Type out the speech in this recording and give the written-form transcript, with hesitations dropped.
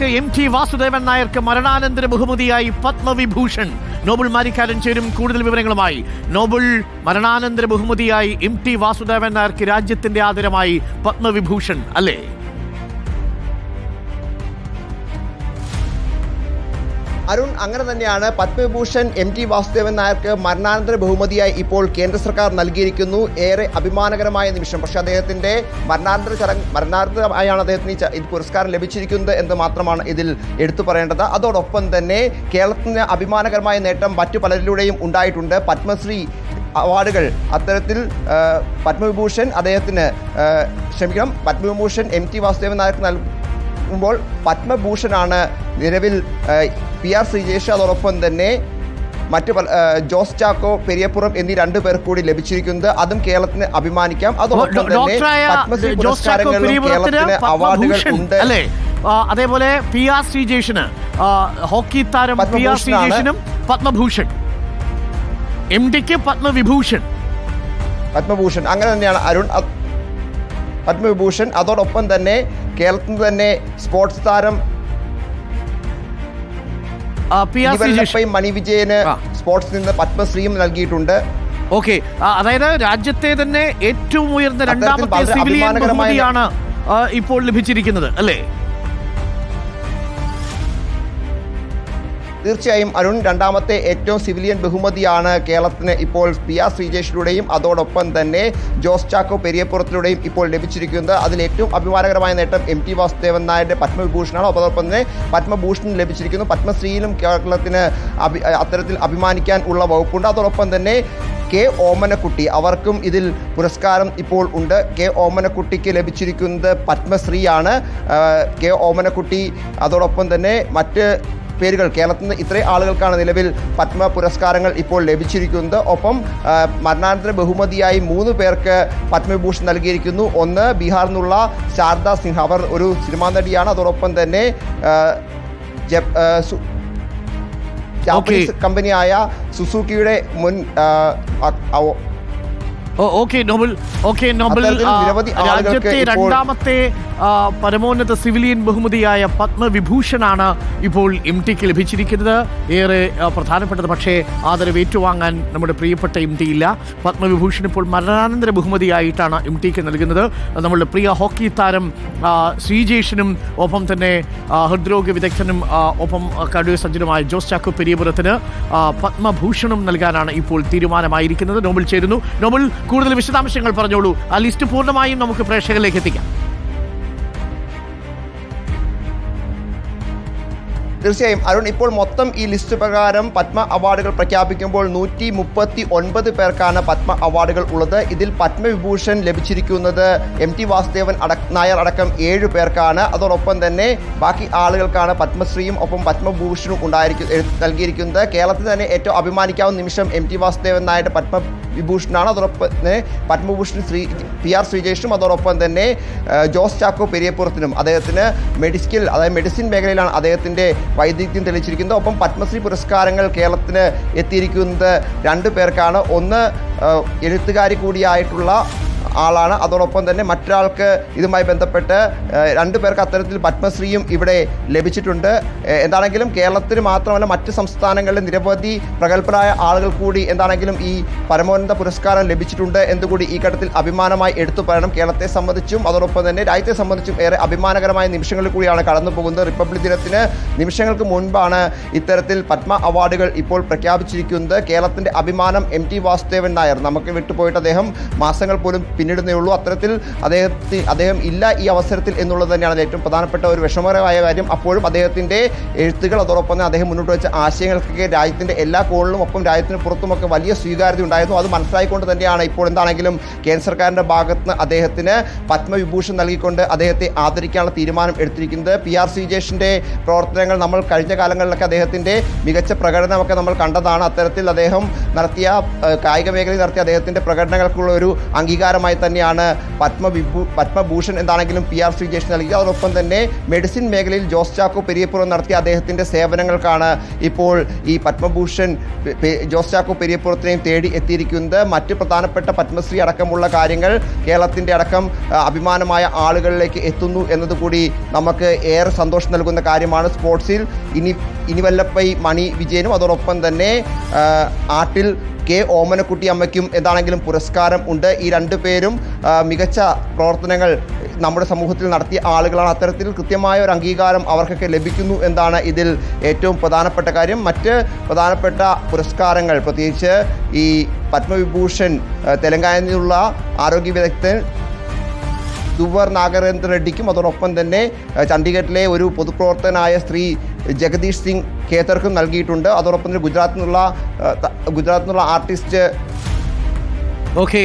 MT Vasudevan നായർക്ക് മരണാനന്തര ബഹുമതിയായി Padma Vibhushan. Nobel Marikkaran ചേരും കൂടുതൽ വിവരങ്ങളുമായി. നോബൽ മരണാനന്തര ബഹുമതിയായി MT വാസുദേവൻ നായർക്ക് രാജ്യത്തിന്റെ ആദരമായി പത്മവിഭൂഷൺ അല്ലേ? അരുൺ, അങ്ങനെ തന്നെയാണ്. പത്മവിഭൂഷൺ MT വാസുദേവൻ നായർക്ക് മരണാനന്തര ബഹുമതിയായി ഇപ്പോൾ കേന്ദ്ര സർക്കാർ നൽകിയിരിക്കുന്നു. ഏറെ അഭിമാനകരമായ നിമിഷം. പക്ഷേ അദ്ദേഹത്തിന്റെ മരണാനന്തരമായാണ് അദ്ദേഹത്തിന് ഈ പുരസ്കാരം ലഭിച്ചിരിക്കുന്നത് എന്ന് മാത്രമാണ് ഇതിൽ എടുത്തു പറയേണ്ടത്. അതോടൊപ്പം തന്നെ കേരളത്തിന് അഭിമാനകരമായ നേട്ടം മറ്റു പലരിലൂടെയും ഉണ്ടായിട്ടുണ്ട്. പത്മശ്രീ അവാർഡുകൾ അത്തരത്തിൽ പത്മവിഭൂഷൺ പത്മവിഭൂഷൺ MT വാസുദേവൻ നായർക്ക് നൽകുമ്പോൾ പത്മഭൂഷണാണ് നിലവിൽ PR ശ്രീജേഷ്, അതോടൊപ്പം തന്നെ മറ്റ് ജോസ് ചാക്കോ പെരിയപ്പുറം എന്നീ രണ്ടു പേർ കൂടി ലഭിച്ചിരിക്കുന്നത്. അതും കേരളത്തിന് അഭിമാനിക്കാം. അതോടൊപ്പം തന്നെ പത്മശ്രീ പുരസ്കാരങ്ങളിലും കേരളത്തിന് അവാർഡുകൾ ഉണ്ട്. അതേപോലെ PR ശ്രീജേഷിന് ഹോക്കി താരം PR ശ്രീജേഷിനും പത്മഭൂഷൺ, MTക്ക് പത്മവിഭൂഷൺ. അങ്ങനെ തന്നെയാണ് അരുൺ. പത്മവിഭൂഷൺ. അതോടൊപ്പം തന്നെ കേരളത്തിന് തന്നെ സ്പോർട്സ് താരം മണി വിജയന് സ്പോർട്സിൽ നിന്ന് പത്മശ്രീയും നൽകിയിട്ടുണ്ട്. ഓക്കെ, അതായത് രാജ്യത്തെ തന്നെ ഏറ്റവും ഉയർന്ന രണ്ടാമത്തെ സിവിലിയൻ ബഹുമതിയാണ് ഇപ്പോൾ ലഭിച്ചിരിക്കുന്നത് അല്ലേ? തീർച്ചയായും അരുൺ, രണ്ടാമത്തെ ഏറ്റവും സിവിലിയൻ ബഹുമതിയാണ് കേരളത്തിന് ഇപ്പോൾ PR ശ്രീജേഷിലൂടെയും അതോടൊപ്പം തന്നെ ജോസ് ചാക്കോ പെരിയപ്പുറത്തിലൂടെയും ഇപ്പോൾ ലഭിച്ചിരിക്കുന്നത്. അതിൽ ഏറ്റവും അഭിമാനകരമായ നേട്ടം MT വാസുദേവൻ നായരുടെ പത്മവിഭൂഷണാണ്. അതോടൊപ്പം തന്നെ പത്മഭൂഷൺ ലഭിച്ചിരിക്കുന്നു. പത്മശ്രീയിലും കേരളത്തിന് അത്തരത്തിൽ അഭിമാനിക്കാൻ ഉള്ള വകുപ്പുണ്ട്. അതോടൊപ്പം തന്നെ K ഓമനക്കുട്ടി, അവർക്കും ഇതിൽ പുരസ്കാരം ഇപ്പോൾ ഉണ്ട്. K ഓമനക്കുട്ടിക്ക് ലഭിച്ചിരിക്കുന്നത് പത്മശ്രീയാണ്. K ഓമനക്കുട്ടി, അതോടൊപ്പം തന്നെ മറ്റ് പേരുകൾ കേരളത്തിൽ നിന്ന് ഇത്രയും ആളുകൾക്കാണ് നിലവിൽ പത്മ പുരസ്കാരങ്ങൾ ഇപ്പോൾ ലഭിച്ചിരിക്കുന്നത്. ഒപ്പം മരണാനന്തര ബഹുമതിയായി 3 പേർക്ക് പത്മവിഭൂഷൺ നൽകിയിരിക്കുന്നു. ഒന്ന് ബീഹാറിൽ നിന്നുള്ള ശാരദ സിൻഹ, അവർ ഒരു സിനിമാ നടിയാണ്. അതോടൊപ്പം തന്നെ ജാപ്പനീസ് കമ്പനിയായ സുസുക്കിയുടെ മുൻ രാജ്യത്തെ രണ്ടാമത്തെ പരമോന്നത സിവിലിയൻ ബഹുമതിയായ പത്മവിഭൂഷണാണ് ഇപ്പോൾ MTക്ക് ലഭിച്ചിരിക്കുന്നത്. ഏറെ പ്രധാനപ്പെട്ടത്. പക്ഷേ ആദരവ് ഏറ്റുവാങ്ങാൻ നമ്മുടെ പ്രിയപ്പെട്ട MT ഇല്ല. പത്മവിഭൂഷൺ ഇപ്പോൾ മരണാനന്തര ബഹുമതിയായിട്ടാണ് MTക്ക് നൽകുന്നത്. നമ്മളുടെ പ്രിയ ഹോക്കി താരം ശ്രീജേഷിനും ഒപ്പം തന്നെ ഹൃദ്രോഗ വിദഗ്ധനും ഒപ്പം കടുവ സജ്ജനുമായ ജോസ് ചാക്കോ പെരിയപുരത്തിന് പത്മഭൂഷണും നൽകാനാണ് ഇപ്പോൾ തീരുമാനമായിരിക്കുന്നത്. നോബൽ ചേരുന്നു. നോബൽ, കൂടുതൽ വിശദാംശങ്ങൾ പറഞ്ഞോളൂ. ആ ലിസ്റ്റ് പൂർണ്ണമായും നമുക്ക് പ്രേക്ഷകരിലേക്ക് എത്തിക്കാം. തീർച്ചയായും അരുൺ, ഇപ്പോൾ മൊത്തം ഈ ലിസ്റ്റ് പ്രകാരം പത്മ അവാർഡുകൾ പ്രഖ്യാപിക്കുമ്പോൾ 139 പേർക്കാണ് പത്മ അവാർഡുകൾ ഉള്ളത്. ഇതിൽ പത്മവിഭൂഷൺ ലഭിച്ചിരിക്കുന്നത് MT വാസുദേവൻ നായർ അടക്കം 7 പേർക്കാണ്. അതോടൊപ്പം തന്നെ ബാക്കി ആളുകൾക്കാണ് പത്മശ്രീയും ഒപ്പം പത്മഭൂഷണും നൽകിയിരിക്കുന്നത്. കേരളത്തിൽ തന്നെ ഏറ്റവും അഭിമാനിക്കാവുന്ന നിമിഷം MT വാസുദേവൻ നായരുടെ പത്മവിഭൂഷണാണ്. അതോടൊപ്പം തന്നെ പത്മഭൂഷൺ PR ശ്രീജേഷും അതോടൊപ്പം തന്നെ ജോസ് ചാക്കോ പെരിയപ്പുറത്തിനും അദ്ദേഹത്തിന് മെഡിസിൻ മേഖലയിലാണ് അദ്ദേഹത്തിൻ്റെ വൈദഗ്ധ്യം തെളിയിച്ചിരിക്കുന്നത്. ഒപ്പം പത്മശ്രീ പുരസ്കാരങ്ങൾ കേരളത്തിന് എത്തിയിരിക്കുന്നത് 2 പേർക്കാണ്. ഒന്ന് എഴുത്തുകാരി കൂടിയായിട്ടുള്ള ആളാണ്. അതോടൊപ്പം തന്നെ മറ്റൊരാൾക്ക് ഇതുമായി ബന്ധപ്പെട്ട് 2 പേർക്ക് അത്തരത്തിൽ പത്മശ്രീയും ഇവിടെ ലഭിച്ചിട്ടുണ്ട്. എന്താണെങ്കിലും കേരളത്തിന് മാത്രമല്ല മറ്റ് സംസ്ഥാനങ്ങളിലെ നിരവധി പ്രഗത്ഭരായ ആളുകൾ കൂടി എന്താണെങ്കിലും ഈ പരമോന്നത പുരസ്കാരം ലഭിച്ചിട്ടുണ്ട് എന്നുകൂടി ഈ ഘട്ടത്തിൽ അഭിമാനമായി എടുത്തു പറയണം. കേരളത്തെ സംബന്ധിച്ചും അതോടൊപ്പം തന്നെ രാജ്യത്തെ സംബന്ധിച്ചും ഏറെ അഭിമാനകരമായ നിമിഷങ്ങളിൽ കൂടിയാണ് കടന്നു പോകുന്നത്. റിപ്പബ്ലിക് ദിനത്തിന് നിമിഷങ്ങൾക്ക് മുൻപാണ് ഇത്തരത്തിൽ പത്മ അവാർഡുകൾ ഇപ്പോൾ പ്രഖ്യാപിച്ചിരിക്കുന്നത്. കേരളത്തിൻ്റെ അഭിമാനം MT വാസുദേവൻ നായർ, നമുക്ക് വിട്ടുപോയിട്ട് അദ്ദേഹം മാസങ്ങൾ പോലും പിന്നിടുന്നേ ഉള്ളൂ. അത്തരത്തിൽ അദ്ദേഹം ഇല്ല ഈ അവസരത്തിൽ എന്നുള്ളത് തന്നെയാണ് ഏറ്റവും പ്രധാനപ്പെട്ട ഒരു വിഷമകരമായ കാര്യം. അപ്പോഴും അദ്ദേഹത്തിൻ്റെ എഴുത്തുകൾ അതോടൊപ്പം തന്നെ അദ്ദേഹം മുന്നോട്ട് വെച്ച ആശയങ്ങൾക്കൊക്കെ രാജ്യത്തിൻ്റെ എല്ലാ കോണിലും ഒപ്പം രാജ്യത്തിന് പുറത്തുമൊക്കെ വലിയ സ്വീകാര്യത ഉണ്ടായിരുന്നു. അത് മനസ്സിലായിക്കൊണ്ട് തന്നെയാണ് ഇപ്പോൾ എന്താണെങ്കിലും കേന്ദ്ര സർക്കാരിൻ്റെ ഭാഗത്ത് നിന്ന് അദ്ദേഹത്തിന് പത്മവിഭൂഷൺ നൽകിക്കൊണ്ട് അദ്ദേഹത്തെ ആദരിക്കാനുള്ള തീരുമാനം എടുത്തിരിക്കുന്നത്. PR ശ്രീജേഷിൻ്റെ പ്രവർത്തനങ്ങൾ നമ്മൾ കഴിഞ്ഞ കാലങ്ങളിലൊക്കെ അദ്ദേഹത്തിൻ്റെ മികച്ച പ്രകടനമൊക്കെ നമ്മൾ കണ്ടതാണ്. അത്തരത്തിൽ അദ്ദേഹം നടത്തിയ കായിക മേഖലയിൽ നടത്തിയ അദ്ദേഹത്തിൻ്റെ പ്രകടനങ്ങൾക്കുള്ള ഒരു അംഗീകാരമായി തന്നെയാണ് പത്മഭൂഷൺ എന്താണെങ്കിലും PR ശ്രീജേഷ് നൽകി. അതോടൊപ്പം തന്നെ മെഡിസിൻ മേഖലയിൽ ജോസ് ചാക്കോ പെരിയപ്പുറം നടത്തിയ അദ്ദേഹത്തിൻ്റെ സേവനങ്ങൾക്കാണ് ഇപ്പോൾ ഈ പത്മഭൂഷൺ ജോസ് ചാക്കോ പെരിയപ്പുറത്തിനെയും തേടി എത്തിയിരിക്കുന്നത്. മറ്റ് പ്രധാനപ്പെട്ട പത്മശ്രീ അടക്കമുള്ള കാര്യങ്ങൾ കേരളത്തിൻ്റെ അടക്കം അഭിമാനമായ ആളുകളിലേക്ക് എത്തുന്നു എന്നതുകൂടി നമുക്ക് ഏറെ സന്തോഷം നൽകുന്ന കാര്യമാണ്. സ്പോർട്സിൽ ഇനിവല്ലപ്പൈ മണി വിജയനും അതോടൊപ്പം തന്നെ ആട്ടിൽ കെ ഓമനക്കുട്ടി അമ്മയ്ക്കും എന്താണെങ്കിലും പുരസ്കാരം ഉണ്ട്. ഈ രണ്ടു പേരും മികച്ച പ്രവർത്തനങ്ങൾ നമ്മുടെ സമൂഹത്തിൽ നടത്തിയ ആളുകളാണ്. അത്തരത്തിൽ കൃത്യമായ ഒരു അംഗീകാരം അവർക്കൊക്കെ ലഭിക്കുന്നു എന്നാണ് ഇതിൽ ഏറ്റവും പ്രധാനപ്പെട്ട കാര്യം. മറ്റ് പ്രധാനപ്പെട്ട പുരസ്കാരങ്ങൾ പ്രത്യേകിച്ച് ഈ പത്മവിഭൂഷൺ തെലങ്കാനയിൽ നിന്നുള്ള ആരോഗ്യ വിദഗ്ധൻ ദുവർ നാഗരേന്ദ്ര റെഡ്ഡിക്കും അതോടൊപ്പം തന്നെ ചണ്ഡീഗഡിലെ ഒരു പൊതുപ്രവർത്തകനായ ശ്രീ ജഗദീഷ് സിംഗ് ഖേത്തർക്കും നൽകിയിട്ടുണ്ട്. അതോടൊപ്പം തന്നെ ഗുജറാത്തിൽ നിന്നുള്ള ആർട്ടിസ്റ്റ് ഓക്കെ